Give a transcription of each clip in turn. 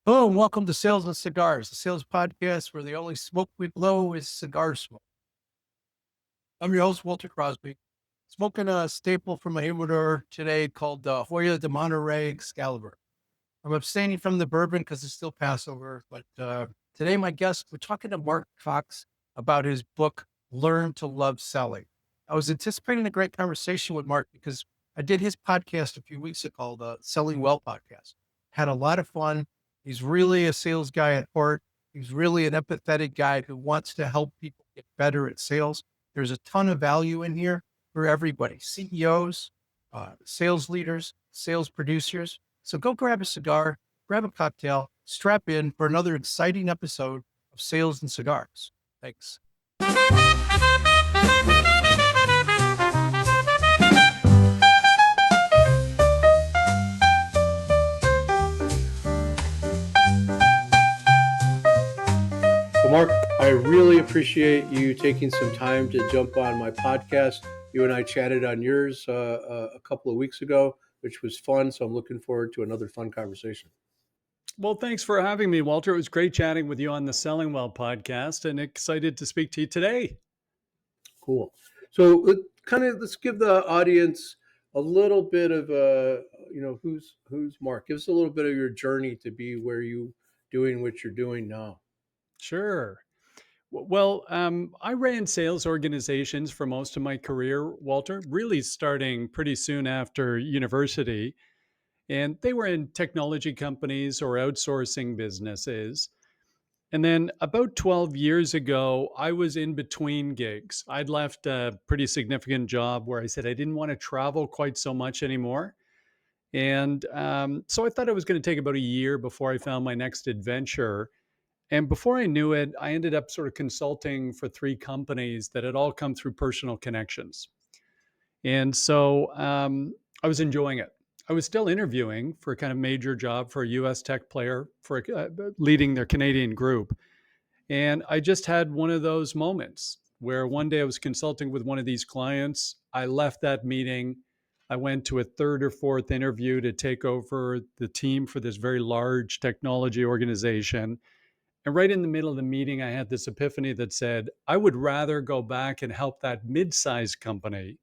Hello and welcome to Sales and Cigars, the sales podcast where the only smoke we blow is cigar smoke. I'm your host, Walter Crosby, smoking a staple from my humidor today called Hoya de Monterey Excalibur. I'm abstaining from the bourbon because it's still Passover, but today my guest, we're talking to Mark Cox about his book, Learn to Love Selling. I was anticipating a great conversation with Mark because I did his podcast a few weeks ago, the Selling Well podcast. Had a lot of fun. He's really a sales guy at heart. He's really an empathetic guy who wants to help people get better at sales. There's a ton of value in here for everybody, CEOs, sales leaders, sales producers. So go grab a cigar, grab a cocktail, strap in for another exciting episode of Sales and Cigars. Thanks. Well, Mark, I really appreciate you taking some time to jump on my podcast. You and I chatted on yours a couple of weeks ago, which was fun. So I'm looking forward to another fun conversation. Well, thanks for having me, Walter. It was great chatting with you on the Selling Well podcast and excited to speak to you today. Cool. So let's give the audience a little bit of who's Mark. Give us a little bit of your journey to be where you doing what you're doing now. Sure. Well, I ran sales organizations for most of my career, Walter, really starting pretty soon after university. And they were in technology companies or outsourcing businesses. And then about 12 years ago, I was in between gigs. I'd left a pretty significant job where I said I didn't want to travel quite so much anymore. And so I thought it was going to take about a year before I found my next adventure. And before I knew it, I ended up sort of consulting for three companies that had all come through personal connections. And so I was enjoying it. I was still interviewing for a kind of major job for a US tech player for leading their Canadian group. And I just had one of those moments where one day I was consulting with one of these clients. I left that meeting. I went to a third or fourth interview to take over the team for this very large technology organization. And right in the middle of the meeting, I had this epiphany that said, I would rather go back and help that mid-sized company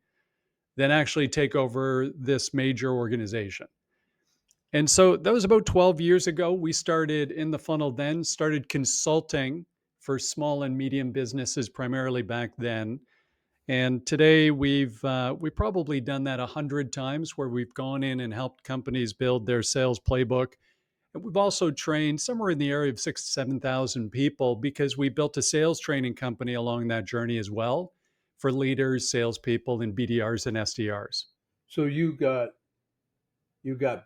than actually take over this major organization. And so that was about 12 years ago. We started in the funnel then, started consulting for small and medium businesses primarily back then. And today we've probably done that 100 times where we've gone in and helped companies build their sales playbook. And we've also trained somewhere in the area of 6,000 to 7,000 people because we built a sales training company along that journey as well for leaders, salespeople, and BDRs and SDRs. So you got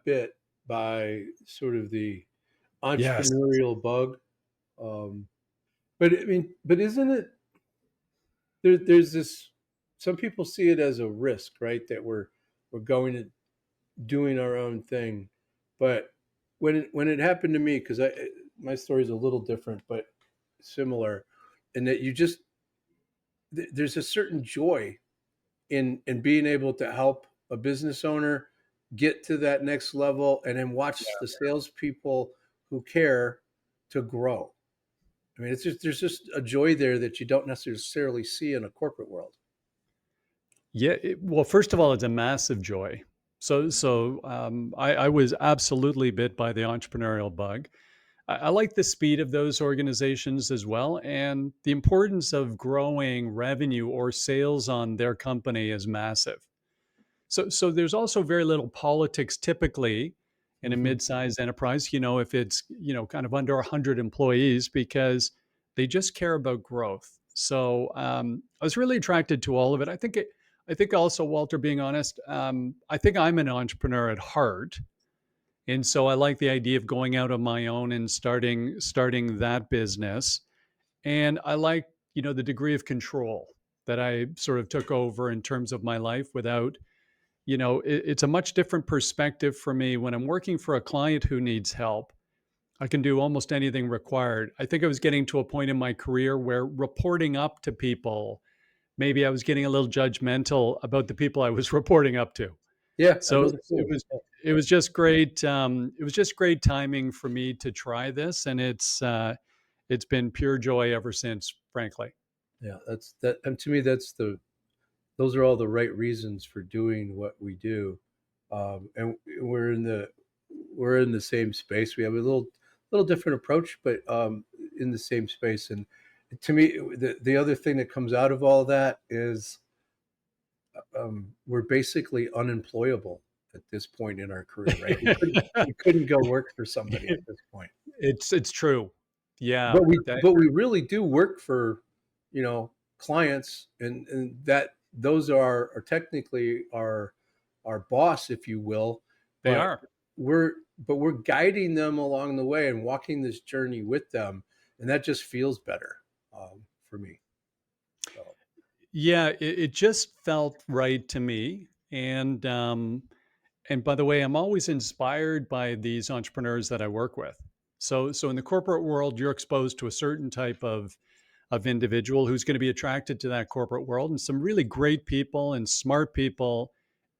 bit by sort of the Yes. entrepreneurial bug. Um, but isn't it there's this, some people see it as a risk, right? That we're going to doing our own thing. But when it happened to me, because I my story is a little different but similar, in that there's a certain joy in being able to help a business owner get to that next level, and then watch the salespeople who care to grow. I mean, it's just there's just a joy there that you don't necessarily see in a corporate world. Yeah. Well, first of all, it's a massive joy. So I was absolutely bit by the entrepreneurial bug. I like the speed of those organizations as well. And the importance of growing revenue or sales on their company is massive. So there's also very little politics typically in a Mhm. mid-sized enterprise, if it's, kind of under 100 employees because they just care about growth. So I was really attracted to all of it. I think also, Walter, being honest, I think I'm an entrepreneur at heart. And so I like the idea of going out on my own and starting that business. And I like, the degree of control that I sort of took over in terms of my life without, it's a much different perspective for me when I'm working for a client who needs help. I can do almost anything required. I think I was getting to a point in my career where reporting up to people, maybe I was getting a little judgmental about the people I was reporting up to. Yeah, I So know the it feeling. was Yeah. it was just great. It was just great timing for me to try this, and it's been pure joy ever since, frankly. Yeah, that's that, and to me, those are all the right reasons for doing what we do, and we're in the same space. We have a little different approach, but in the same space. And to me, the other thing that comes out of all that is we're basically unemployable at this point in our career, right? We couldn't go work for somebody at this point. It's true. Yeah. But we really do work for, you know, clients, and that those are technically our boss, if you will, They but are. we're guiding them along the way and walking this journey with them, and that just feels better for me. So Yeah, it just felt right to me. And by the way, I'm always inspired by these entrepreneurs that I work with. So in the corporate world, you're exposed to a certain type of individual who's going to be attracted to that corporate world, and some really great people and smart people.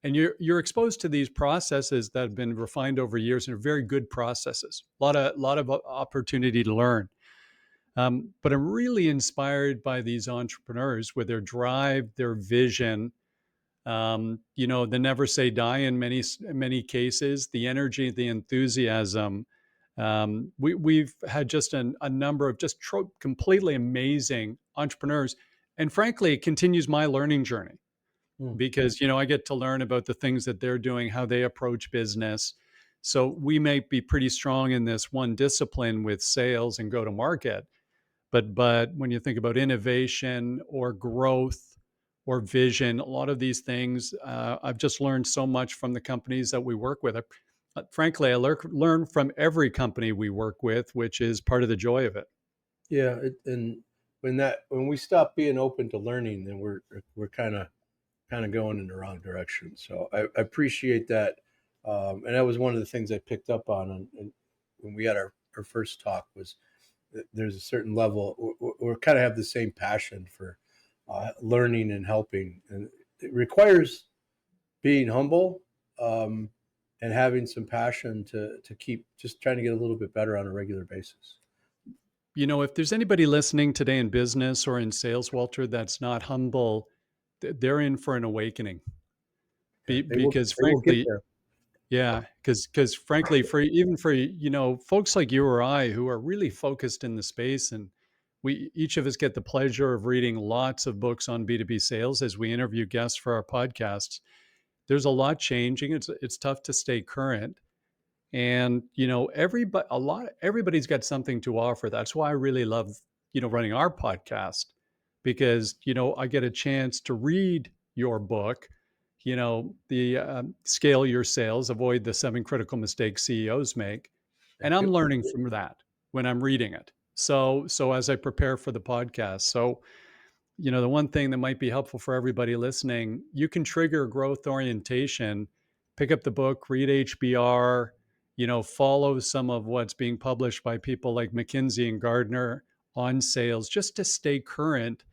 And you're exposed to these processes that have been refined over years and are very good processes. A lot of opportunity to learn. But I'm really inspired by these entrepreneurs with their drive, their vision, the never say die in many cases, the energy, the enthusiasm. We've had just a number of just completely amazing entrepreneurs, and frankly, it continues my learning journey mm, because I get to learn about the things that they're doing, how they approach business. So we may be pretty strong in this one discipline with sales and go to market, but when you think about innovation or growth or vision, a lot of these things, I've just learned so much from the companies that we work with. Frankly, I learn from every company we work with, which is part of the joy of it. yeah, and when we stop being open to learning, then we're kind of going in the wrong direction. So I appreciate that, and that was one of the things I picked up on, and when we had our first talk was that there's a certain level we kind of have the same passion for learning and helping, and it requires being humble, and having some passion to keep just trying to get a little bit better on a regular basis. If there's anybody listening today in business or in sales, Walter, that's not humble, they're in for an awakening. Yeah, Because they will get frankly, there. yeah, because frankly, for folks like you or I who are really focused in the space, and we each of us get the pleasure of reading lots of books on B2B sales as we interview guests for our podcasts. There's a lot changing. It's tough to stay current, and everybody's got something to offer. That's why I really love running our podcast, because I get a chance to read your book, the scale your sales, avoid the 7 critical mistakes CEOs make, and Thank I'm you. learning from that when I'm reading it. So as I prepare for the podcast, the one thing that might be helpful for everybody listening, you can trigger growth orientation, pick up the book, read HBR, follow some of what's being published by people like McKinsey and Gardner on sales, just to stay current,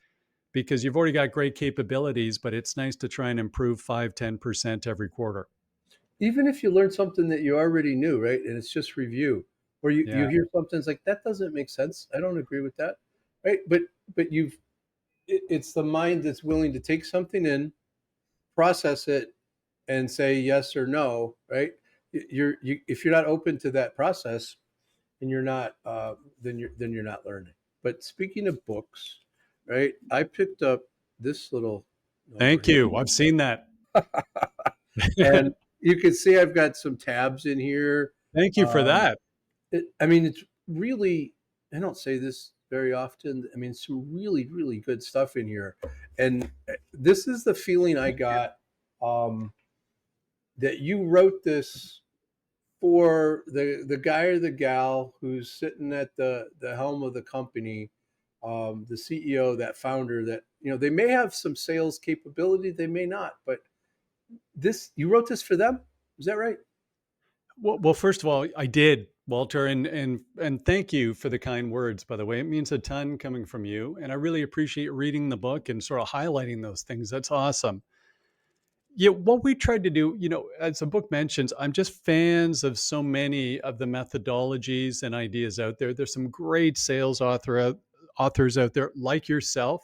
because you've already got great capabilities, but it's nice to try and improve 5-10% every quarter. Even if you learn something that you already knew, right? And it's just review, or you Yeah. hear something, it's like, that doesn't make sense. I don't agree with that. Right. But it's the mind that's willing to take something in, process it, and say yes or no. Right. If you're not open to that process, and you're not, then you're not learning. But speaking of books, right? I picked up this little over Thank here, you. I've seen that. and you can see I've got some tabs in here. Thank you for Um, that. I mean, it's really, I don't say this very often. I mean, some really, really good stuff in here. And this is the feeling I got, um, that you wrote this for the guy or the gal who's sitting at the helm of the company, the CEO, that founder, that, they may have some sales capability, they may not, but you wrote this for them. Is that right? Well, first of all, I did, Walter, and thank you for the kind words. By the way, it means a ton coming from you, and I really appreciate reading the book and sort of highlighting those things. That's awesome. Yeah, what we tried to do, as the book mentions, I'm just fans of so many of the methodologies and ideas out there. There's some great authors out there like yourself,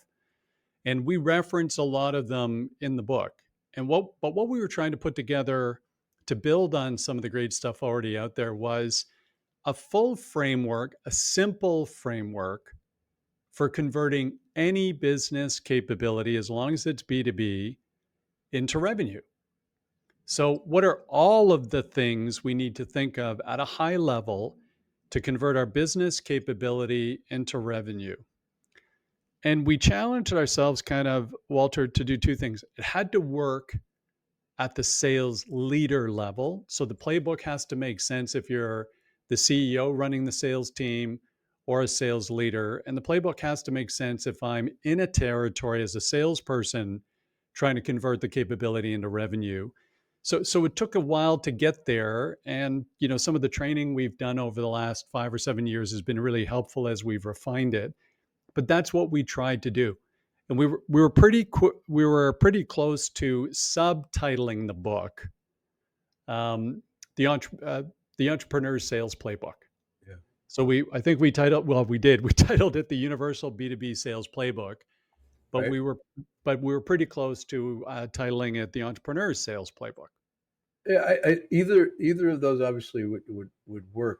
and we reference a lot of them in the book. What we were trying to put together to build on some of the great stuff already out there was a full framework, a simple framework for converting any business capability, as long as it's B2B, into revenue. So, what are all of the things we need to think of at a high level to convert our business capability into revenue? And we challenged ourselves, kind of, Walter, to do two things. It had to work at the sales leader level. So the playbook has to make sense if you're the CEO running the sales team or a sales leader. And the playbook has to make sense if I'm in a territory as a salesperson trying to convert the capability into revenue. So it took a while to get there. And, some of the training we've done over the last 5 or 7 years has been really helpful as we've refined it. But that's what we tried to do. And we were pretty close to subtitling the book, um, the entre- uh, the entrepreneur's sales playbook. Yeah. So I think we titled, well, we did, we titled it the Universal B2B Sales Playbook, but Right. we were pretty close to titling it the Entrepreneur's Sales Playbook. Yeah, either of those obviously would work,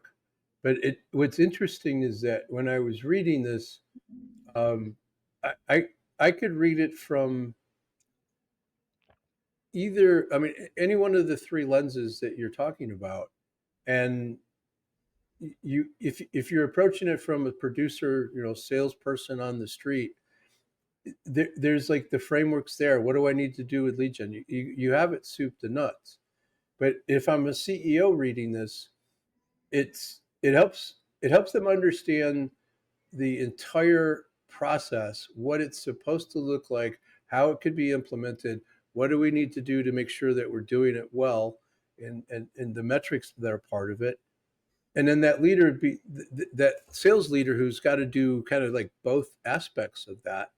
but what's interesting is that when I was reading this, um, I could read it from either, I mean, any one of the three lenses that you're talking about, and if you're approaching it from a producer, salesperson on the street, there's like the frameworks there. What do I need to do with lead gen? You have it soup to nuts. But if I'm a CEO reading this, it helps them understand the entire process, what it's supposed to look like, how it could be implemented, what do we need to do to make sure that we're doing it well, and the metrics that are part of it. And then that leader that sales leader who's got to do kind of like both aspects of that,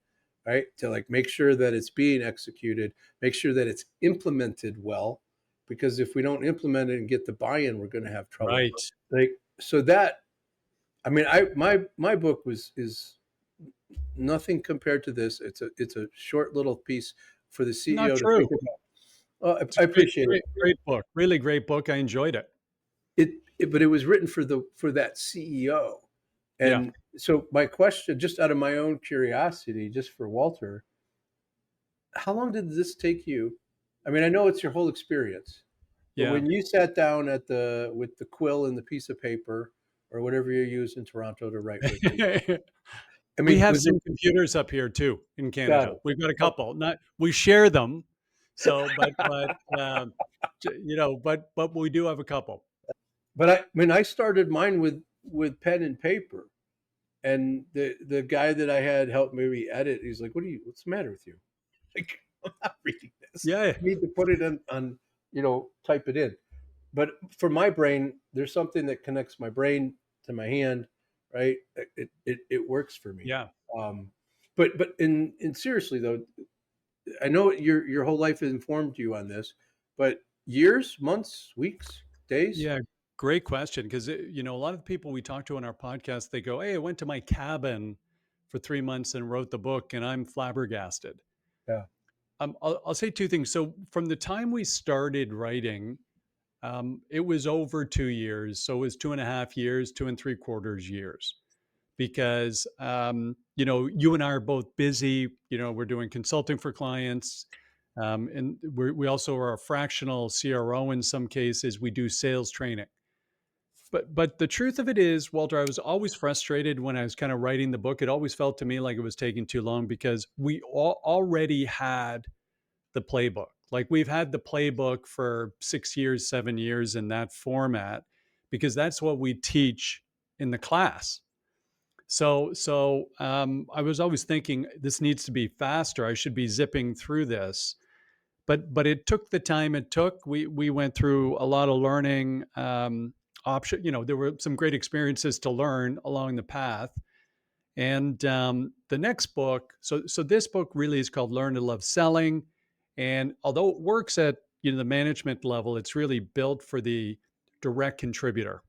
right? To like make sure that it's being executed, make sure that it's implemented well, because if we don't implement it and get the buy-in, we're going to have trouble. Right. Like so that I mean, my book is nothing compared to this. It's a short little piece for the Not CEO to think true. about. Oh, It's I a great, appreciate great, it. great book. Really great book. I enjoyed it. But it was written for that CEO. Yeah. And so my question, just out of my own curiosity, just for Walter, how long did this take you? I mean, I know it's your whole experience, but Yeah. when you sat down with the quill and the piece of paper or whatever you use in Toronto to write with, I We mean, have was it some computers up here too in got Canada. it? We've got a Okay. couple. Not we share them. So, but we do have a couple. But I started mine with pen and paper, and the guy that I had help me edit, he's like, what's the matter with you?" Like, I'm not reading this. Yeah. I need to put it on, type it in. But for my brain, there's something that connects my brain to my hand, right? It works for me. Yeah. Um, but in seriously though, I know your whole life has informed you on this, but years, months, weeks, days, Yeah. Great question. Because, a lot of the people we talk to on our podcast, they go, "Hey, I went to my cabin for 3 months and wrote the book, and I'm flabbergasted." yeah, I'll say two things. So, from the time we started writing, it was over 2 years. So, it was 2.5 years, 2 and 3/4 years. Because you and I are both busy. We're doing consulting for clients, and we also are a fractional CRO in some cases. We do sales training. But the truth of it is, Walter, I was always frustrated when I was kind of writing the book. It always felt to me like it was taking too long because we already had the playbook. Like we've had the playbook for 6 years, 7 years in that format, because that's what we teach in the class. So I was always thinking this needs to be faster. I should be zipping through this, but it took the time it took. We went through a lot of learning. Option, there were some great experiences to learn along the path. And the next book, so this book really is called Learn to Love Selling. And although it works at the management level, it's really built for the direct contributor.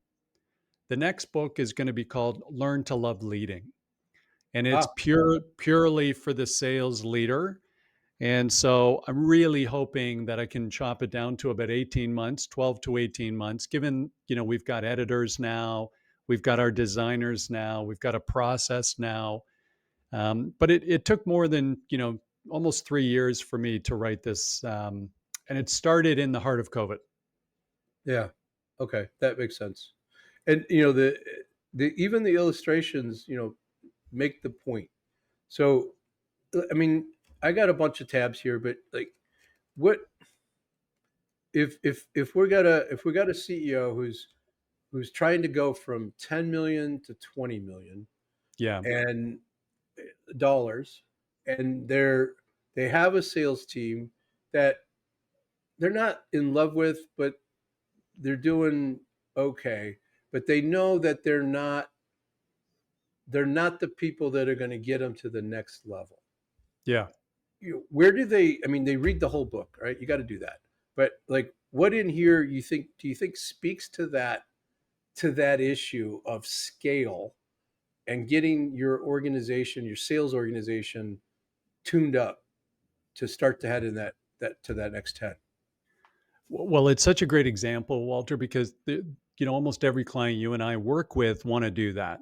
The next book is going to be called Learn to Love Leading, and it's Wow. purely for the sales leader. And so I'm really hoping that I can chop it down to about 18 months, 12 to 18 months, given, we've got editors now, we've got our designers now, we've got a process now. But it took more than, almost 3 years for me to write this. And it started in the heart of COVID. Yeah. Okay, that makes sense. And the even the illustrations, make the point. So, I mean, I got a bunch of tabs here, but like, what if we got a CEO who's trying to go from 10 million to 20 million Yeah. and dollars, and they have a sales team that they're not in love with, but they're doing okay, but they know that they're not the people that are going to get them to the next level. Yeah. Where do they? I mean, they read the whole book, right? You got to do that. But like, what in here do you think speaks to that issue of scale and getting your organization, your sales organization, tuned up to start to head in that to that next 10? Well, it's such a great example, Walter, because almost every client you and I work with want to do that.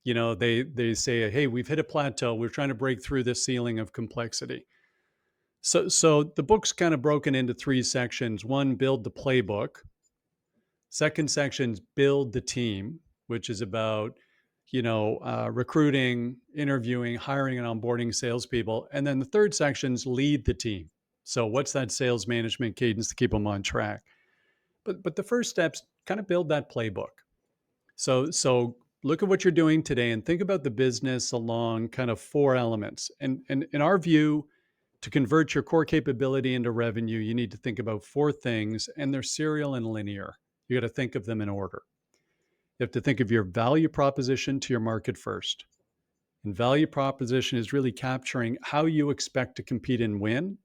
They say, "Hey, we've hit a plateau. We're trying to break through this ceiling of complexity." So the book's kind of broken into three sections. One, build the playbook. Second section's build the team, which is about recruiting, interviewing, hiring, and onboarding salespeople. And then the third section's lead the team. So what's that sales management cadence to keep them on track? But the first steps kind of build that playbook. So look at what you're doing today and think about the business along kind of four elements. And in our view, to convert your core capability into revenue, you need to think about four things, and they're serial and linear. You got to think of them in order. You have to think of your value proposition to your market first. And value proposition is really capturing how you expect to compete and win.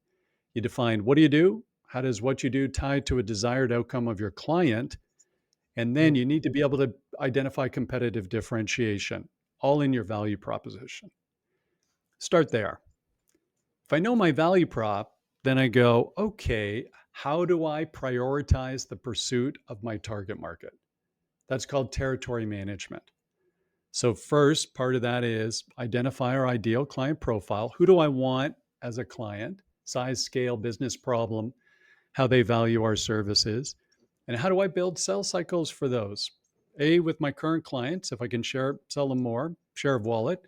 You define what do you do? How does what you do tie to a desired outcome of your client? And then you need to be able to identify competitive differentiation, all in your value proposition. Start there. If I know my value prop, then I go, okay, how do I prioritize the pursuit of my target market? That's called territory management. So, first part of that is identify our ideal client profile. Who do I want as a client? Size, scale, business problem, how they value our services, and how do I build sales cycles for those? A, with my current clients, if I can sell them more, share of wallet,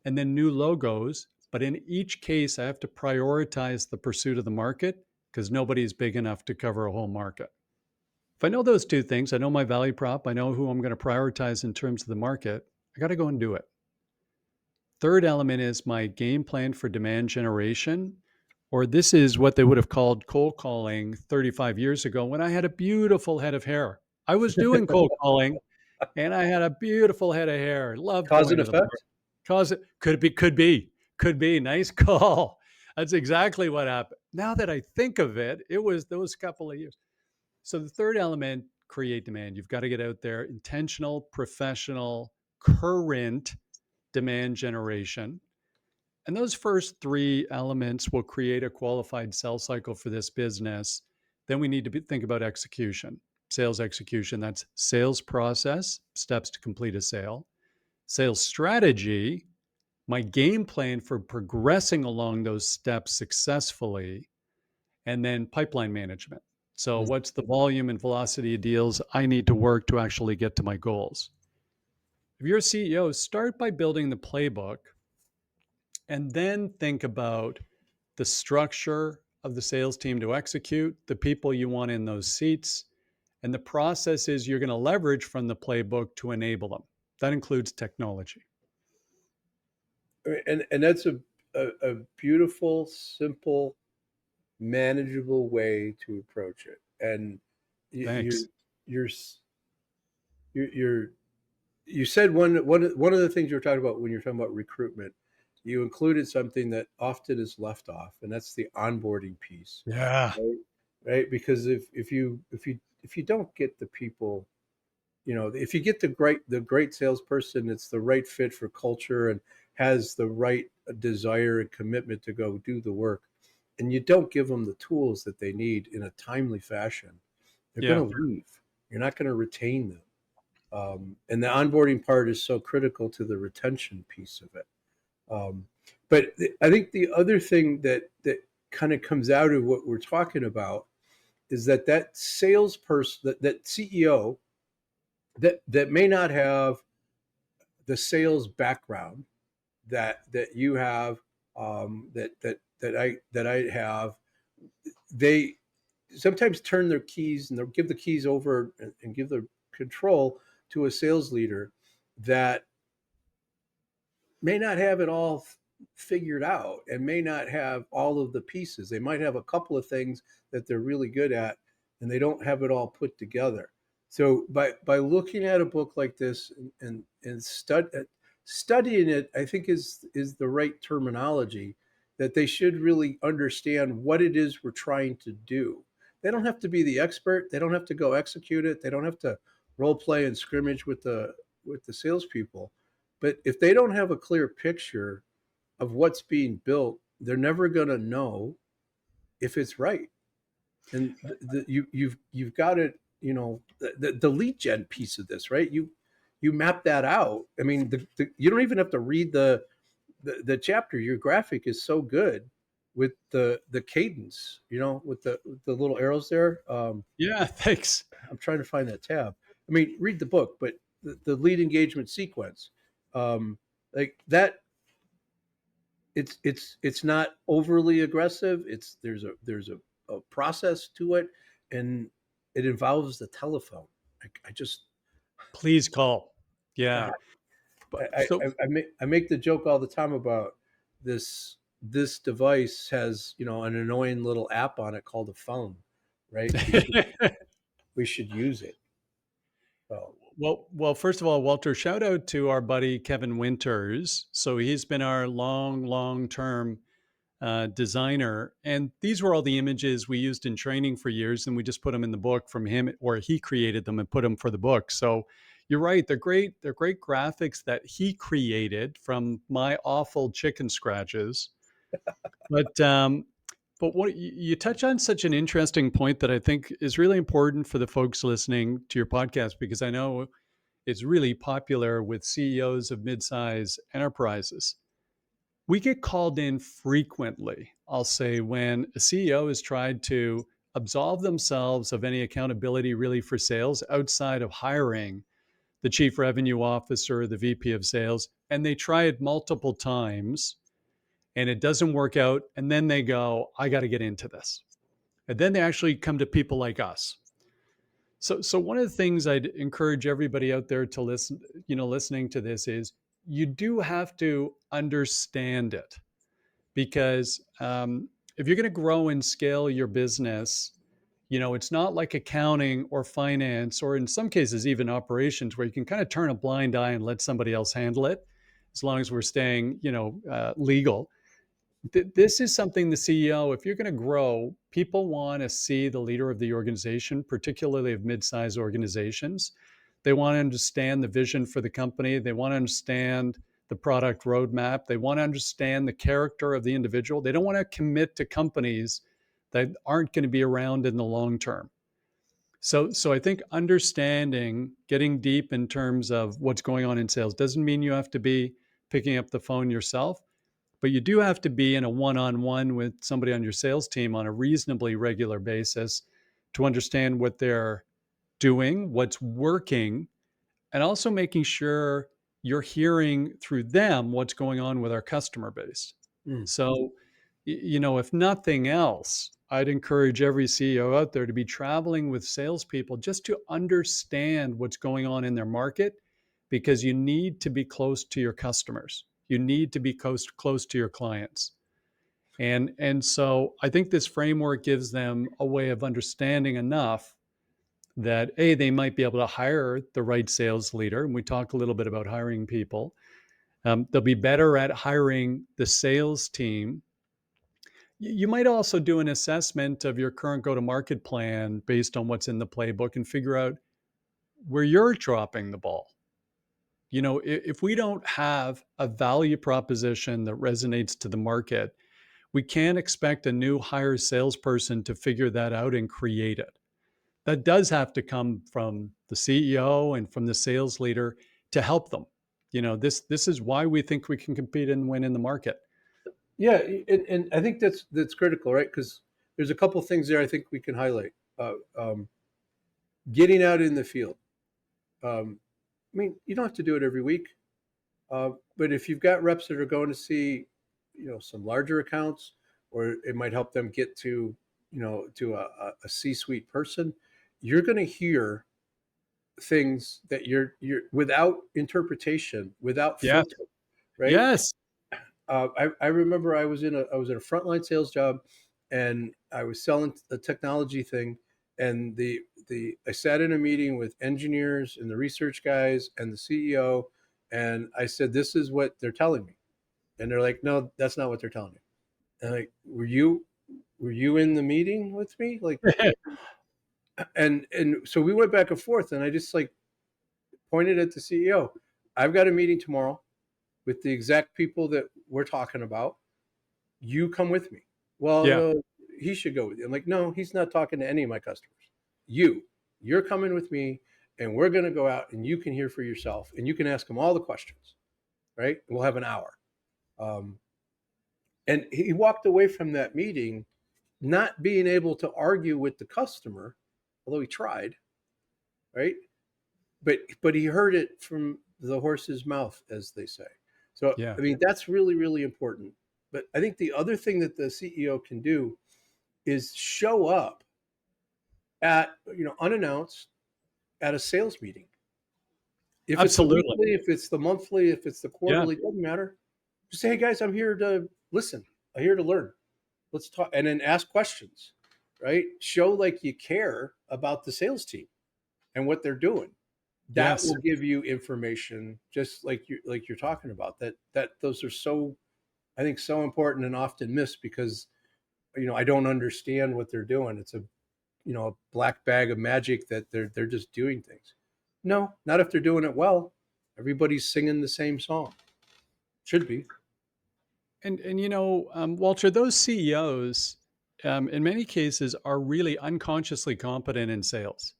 and then new logos. But in each case, I have to prioritize the pursuit of the market because nobody's big enough to cover a whole market. If I know those two things, I know my value prop, I know who I'm going to prioritize in terms of the market, I got to go and do it. Third element is my game plan for demand generation, or this is what they would have called cold calling 35 years ago when I had a beautiful head of hair. I was doing cold calling and I had a beautiful head of hair. Loved Cause going and to the bar. effect. Cause it could be. Nice call. That's exactly what happened. Now that I think of it, it was those couple of years. So the third element, create demand. You've got to get out there, intentional, professional, current demand generation. And those first three elements will create a qualified sales cycle for this business. Then we need to think about execution, sales execution. That's sales process, steps to complete a sale, sales strategy, my game plan for progressing along those steps successfully, and then pipeline management. So, what's the volume and velocity of deals I need to work to actually get to my goals? If you're a CEO, start by building the playbook and then think about the structure of the sales team to execute, the people you want in those seats, and the processes you're going to leverage from the playbook to enable them. That includes technology. And that's a beautiful, simple, manageable way to approach it. And you Thanks. you're you're you said one of the things you were talking about when you're talking about recruitment you included something that often is left off, and that's the onboarding piece, Yeah. right? Right? Because if you don't get the people, if you get the great salesperson, it's the right fit for culture and has the right desire and commitment to go do the work, and you don't give them the tools that they need in a timely fashion, they're Yeah. going to leave. You're not going to retain them. And the onboarding part is so critical to the retention piece of it. Um, but I think the other thing that kind of comes out of what we're talking about is that salesperson, that CEO that may not have the sales background that you have, that I have, they sometimes turn their keys and they'll give the keys over and give the control to a sales leader that may not have it all figured out and may not have all of the pieces. They might have a couple of things that they're really good at, and they don't have it all put together. So by looking at a book like this and studying it, I think is the right terminology. That they should really understand what it is we're trying to do. They don't have to be the expert. They don't have to go execute it. They don't have to role play and scrimmage with the salespeople, but if they don't have a clear picture of what's being built, they're never going to know if it's right. And you've got it. The lead gen piece of this, right? You map that out. I mean, you don't even have to read the chapter. Your graphic is so good with the cadence. With the little arrows there. Yeah. Thanks. I'm trying to find that tab. I mean, read the book, but the lead engagement sequence, like that, it's not overly aggressive. There's a process to it, and it involves the telephone. I just Please call. Yeah. God, But I, so I, I make the joke all the time about this device has an annoying little app on it called a phone, right? We should use it. So well, first of all, Walter, shout out to our buddy Kevin Winters. So he's been our long term designer, and these were all the images we used in training for years, and we just put them in the book from him, or he created them and put them for the book. So you're right; they're great. They're great graphics that he created from my awful chicken scratches. But what you touch on such an interesting point that I think is really important for the folks listening to your podcast, because I know it's really popular with CEOs of mid-size enterprises. We get called in frequently, I'll say, when a CEO has tried to absolve themselves of any accountability really for sales outside of hiring the chief revenue officer, the VP of sales, and they try it multiple times and it doesn't work out. And then they go, I got to get into this. And then they actually come to people like us. So one of the things I'd encourage everybody out there to listen, listening to this is you do have to understand it, because if you're going to grow and scale your business, it's not like accounting or finance, or in some cases, even operations, where you can kind of turn a blind eye and let somebody else handle it, as long as we're staying, legal. This is something the CEO, if you're going to grow, people want to see the leader of the organization, particularly of mid-sized organizations. They want to understand the vision for the company. They want to understand the product roadmap. They want to understand the character of the individual. They don't want to commit to companies that aren't going to be around in the long term. So I think understanding, getting deep in terms of what's going on in sales doesn't mean you have to be picking up the phone yourself, but you do have to be in a one-on-one with somebody on your sales team on a reasonably regular basis to understand what they're doing, what's working, and also making sure you're hearing through them what's going on with our customer base. mm, So, if nothing else, I'd encourage every CEO out there to be traveling with salespeople just to understand what's going on in their market, because you need to be close to your customers. You need to be close to your clients. And so I think this framework gives them a way of understanding enough that they might be able to hire the right sales leader. And we talk a little bit about hiring people. They'll be better at hiring the sales team. You might also do an assessment of your current go to market plan based on what's in the playbook and figure out where you're dropping the ball. If we don't have a value proposition that resonates to the market, we can't expect a new hire salesperson to figure that out and create it. That does have to come from the CEO and from the sales leader to help them. This is why we think we can compete and win in the market. Yeah, and I think that's critical, right? Because there's a couple things there I think we can highlight. Getting out in the field. I mean, you don't have to do it every week, but if you've got reps that are going to see, some larger accounts, or it might help them get to, to a C-suite person, you're going to hear things that you're without interpretation, without Yes. filter, right? Yes. I remember I was in a frontline sales job, and I was selling a technology thing, and the I sat in a meeting with engineers and the research guys and the CEO, and I said, "This is what they're telling me," and they're like, "No, that's not what they're telling me." And like, were you in the meeting with me? Like, and so we went back and forth, and I just like pointed at the CEO. I've got a meeting tomorrow with the exact people that we're talking about. You come with me. Yeah. Well, he should go with you. I'm like, no, he's not talking to any of my customers. You're coming with me, and we're going to go out, and you can hear for yourself, and you can ask him all the questions, right? We'll have an hour. Um, and he walked away from that meeting not being able to argue with the customer, although he tried, right? But he heard it from the horse's mouth, as they say. So Yeah. I mean, that's really really important. But I think the other thing that the CEO can do is show up at, unannounced, at a sales meeting. If it's the Absolutely. weekly, if it's the monthly, if it's the Yeah. quarterly, doesn't matter. Just say, hey guys, I'm here to listen. I'm here to learn. Let's talk, and then ask questions, right? Show like you care about the sales team and what they're doing. That Yes. will give you information, just like you're talking about. That those are so, I think, so important and often missed because I don't understand what they're doing. It's a black bag of magic that they're just doing things. No, not if they're doing it well. Everybody's singing the same song. Should be. And Walter, those CEOs, in many cases, are really unconsciously competent in sales.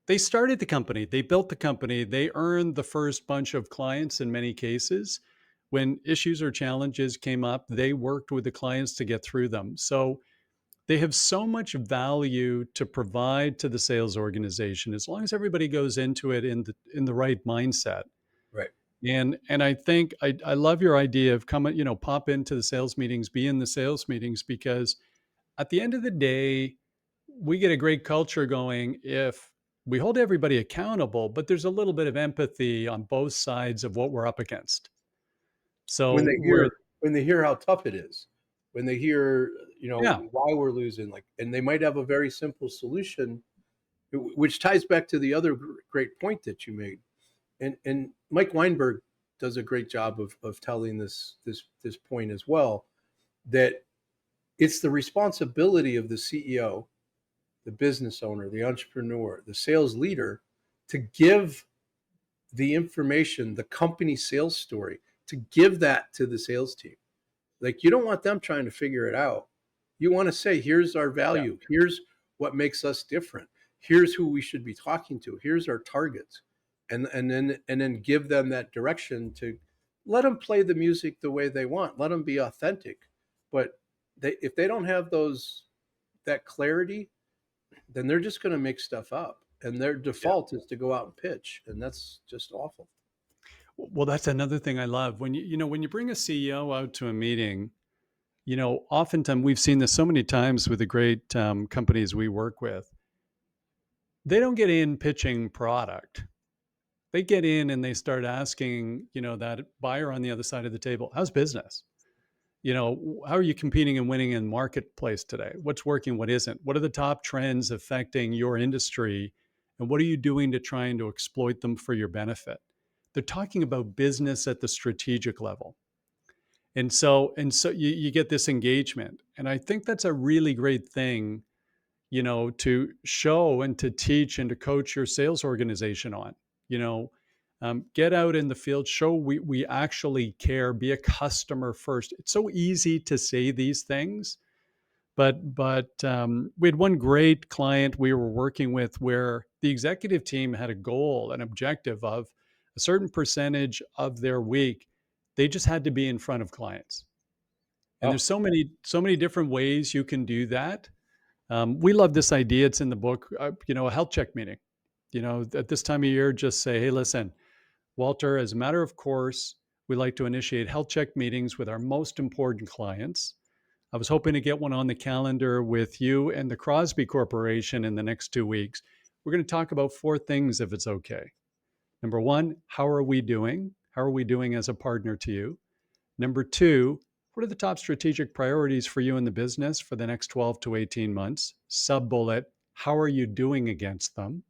They started the company, they built the company, they earned the first bunch of clients in many cases. When issues or challenges came up, they worked with the clients to get through them. So they have so much value to provide to the sales organization as long as everybody goes into it in the right mindset. Right. And I think I love your idea of coming, pop into the sales meetings, be in the sales meetings, because at the end of the day, we get a great culture going if we hold everybody accountable, but there's a little bit of empathy on both sides of what we're up against. When So they we're, hear when they hear how tough it is, when they hear, yeah, why we're losing, like, and they might have a very simple solution, which ties back to the other great point that you made. And Mike Weinberg does a great job of telling this point as well, that it's the responsibility of the CEO, the business owner, the entrepreneur, the sales leader, to give the information, the company sales story, to give that to the sales team. Like, you don't want them trying to figure it out. You want to say, here's our yeah, value. Here's what makes us different. Here's who we should be talking to. Here's our targets. And then give them that direction to let them play the music the way they want. Let them be authentic. But if they don't have that clarity, then they're just going to make stuff up. And their yeah. default is to go out and pitch. And that's just awful. Well, that's another thing I love when when you bring a CEO out to a meeting. Oftentimes we've seen this so many times with the great companies we work with. They don't get in pitching product. They get in and they start asking, that buyer on the other side of the table, how's business? How are you competing and winning in marketplace today? What's working? What isn't? What are the top trends affecting your industry? And what are you doing to trying to exploit them for your benefit? they're talking about business at the strategic level. And so you get this engagement. And I think that's a really great thing, to show and to teach and to coach your sales organization on. You know, get out in the field, show we actually care, be a customer first. It's so easy to say these things, but we had one great client we were working with where the executive team had a goal, an objective of a certain percentage of their week. They just had to be in front of clients. And Oh, there's so many different ways you can do that. We love this idea. It's in the book. A health check meeting. At this time of year, just say, "Hey, listen, Walter. As a matter of course, we like to initiate health check meetings with our most important clients. I was hoping to get one on the calendar with you and the Crosby Corporation in the next 2 weeks. We're going to talk about four things, if it's okay. Number one, how are we doing? How are we doing as a partner to you? Number two, what are the top strategic priorities for you in the business for the next 12 to 18 months? Sub bullet, how are you doing against them?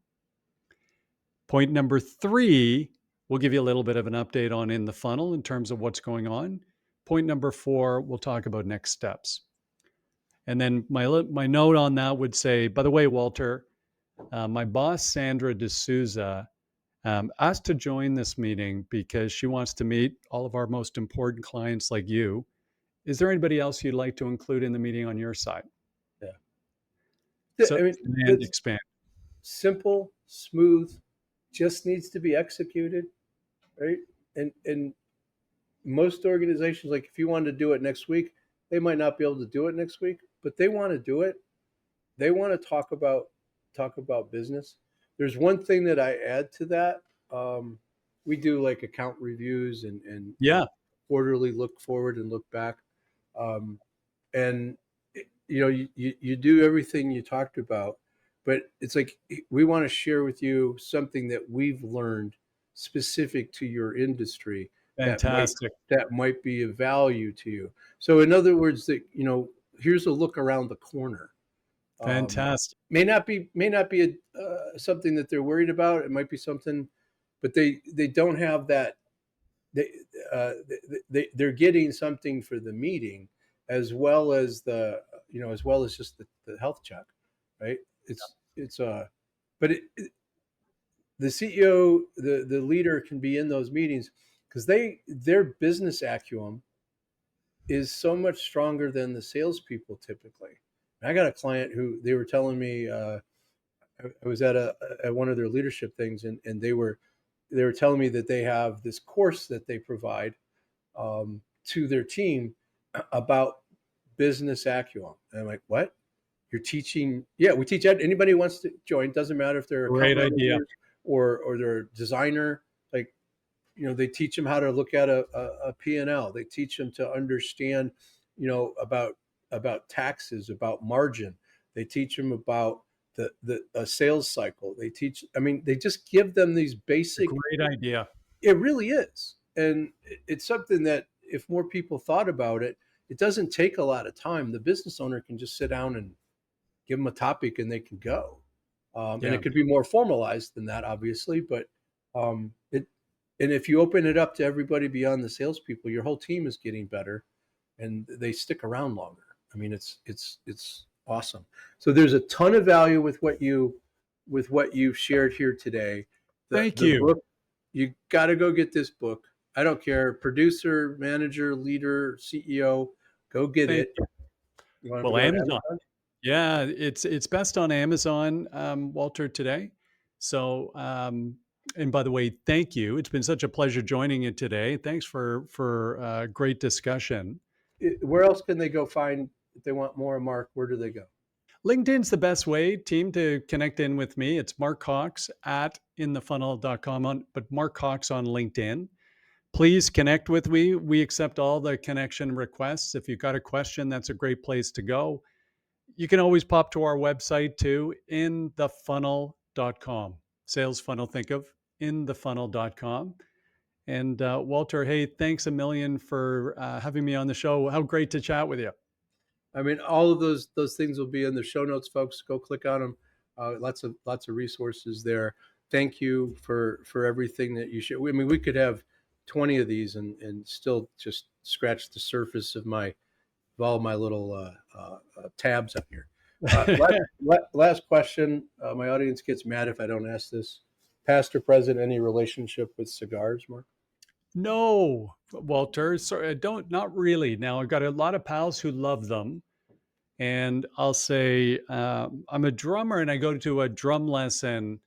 Point number three, we'll give you a little bit of an update on in the funnel in terms of what's going on. Point number four, we'll talk about next steps. And then my note on that would say, by the way, Walter, my boss, Sandra D'Souza, asked to join this meeting because she wants to meet all of our most important clients like you. Is there anybody else you'd like to include in the meeting on your side? yeah. So I mean, and it's expand. simple, smooth, just needs to be executed, right? And most organizations, like if you wanted to do it next week, they might not be able to do it next week, but they want to do it. They want to talk about business. There's one thing that I add to that. We do like account reviews and Yeah, quarterly look forward and look back. Um, and you do everything you talked about, but it's like we want to share with you something that we've learned specific to your industry that might fantastic. that might be of value to you. So in other words, that here's a look around the corner. um, Fantastic. may not be something that they're worried about. It might be something, but they don't have that. They, they're getting something for the meeting, as well as just the health check, right? It's but the CEO, the leader, can be in those meetings because their business acumen is so much stronger than the salespeople typically. I got a client who they were telling me, I was at one of their leadership things, and they were telling me that they have this course that they provide to their team about business acumen. And I'm like, what? You're teaching? Yeah, we teach anybody who wants to join. Doesn't matter if they're account Great idea. managers or they're a designer. Like, they teach them how to look at a P&L. They teach them to understand, about taxes, about margin. They teach them about the sales cycle. They just give them these It's a basic. great idea. It really is. And it's something that if more people thought about it, it doesn't take a lot of time. The business owner can just sit down and give them a topic and they can go. And Yeah. it could be more formalized than that, obviously, but and if you open it up to everybody beyond the salespeople, your whole team is getting better and they stick around longer. I mean, it's awesome. So there's a ton of value with what you've shared here today. The Thank the you. book, you got to go get this book. I don't care, producer, manager, leader, CEO, go get Thank it. you. You want to Well, put it on Amazon. Amazon? Yeah, it's best on Amazon, Walter, today. So, and by the way, thank you. It's been such a pleasure joining you today. Thanks for great discussion. Where else can they go find if they want more, Mark? Where do they go? LinkedIn's the best way, team, to connect in with me. It's Mark Cox at inthefunnel.com, but Mark Cox on LinkedIn. Please connect with me. We accept all the connection requests. If you've got a question, that's a great place to go. You can always pop to our website too, inthefunnel.com. Sales funnel, think of inthefunnel.com. And Walter, hey, thanks a million for having me on the show. How great to chat with you. All of those things will be in the show notes, folks. Go click on them. Lots of resources there. thank you for everything that you share. I mean, we could have 20 of these and still just scratch the surface of all my little tabs up here. Last question. My audience gets mad if I don't ask this. Past or present, any relationship with cigars, Mark? No, Walter. Sorry, I don't. Not really. Now I've got a lot of pals who love them, and I'll say I'm a drummer, and I go to a drum lesson,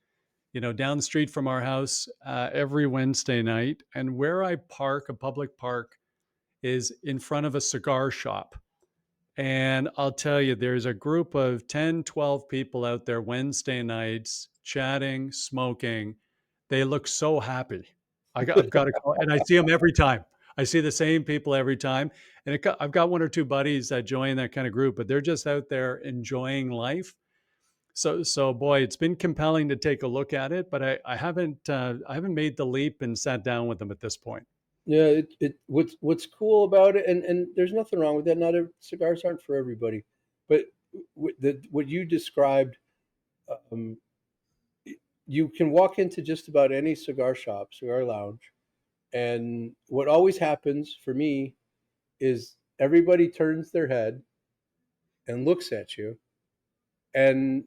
down the street from our house every Wednesday night. And where I park, a public park, is in front of a cigar shop. And I'll tell you, there's a group of 10, 12 people out there Wednesday nights chatting, smoking. They look so happy. I've got to call, and I see them every time. I see the same people every time. And I've got one or two buddies that join that kind of group, but they're just out there enjoying life. So boy, it's been compelling to take a look at it, but I haven't made the leap and sat down with them at this point. Yeah, what's cool about it, and there's nothing wrong with that. Cigars aren't for everybody, but what you described, um, you can walk into just about any cigar shop, cigar lounge, and what always happens for me is everybody turns their head and looks at you, and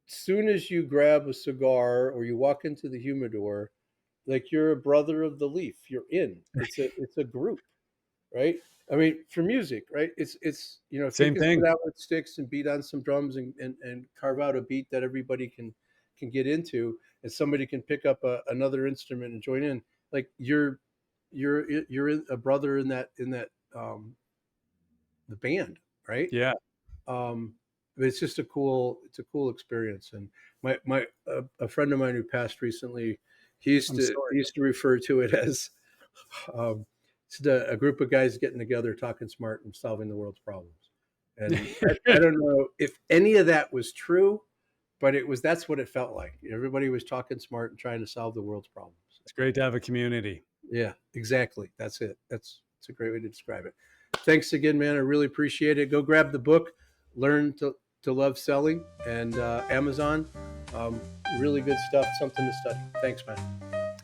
soon as you grab a cigar or you walk into the humidor, like you're a brother of the leaf, you're in. It's a group, right? I mean, for music, right? It's if you Same can sit thing. out with sticks and beat on some drums and carve out a beat that everybody can get into, and somebody can pick up another instrument and join in, like you're a brother in that the band, right? Yeah, Um, but it's a cool experience. And my a friend of mine who passed recently, he used I'm to sorry. he used to refer to it as um, it's a group of guys getting together, talking smart, and solving the world's problems. And I don't know if any of that was true, but that's what it felt like. Everybody was talking smart and trying to solve the world's problems. It's great to have a community. Yeah, exactly. That's it. It's a great way to describe it. Thanks again, man. I really appreciate it. Go grab the book, Learn to Love Selling, and Amazon. Um, really good stuff. Something to study. Thanks, man.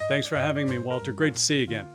Thanks for having me, Walter. Great to see you again.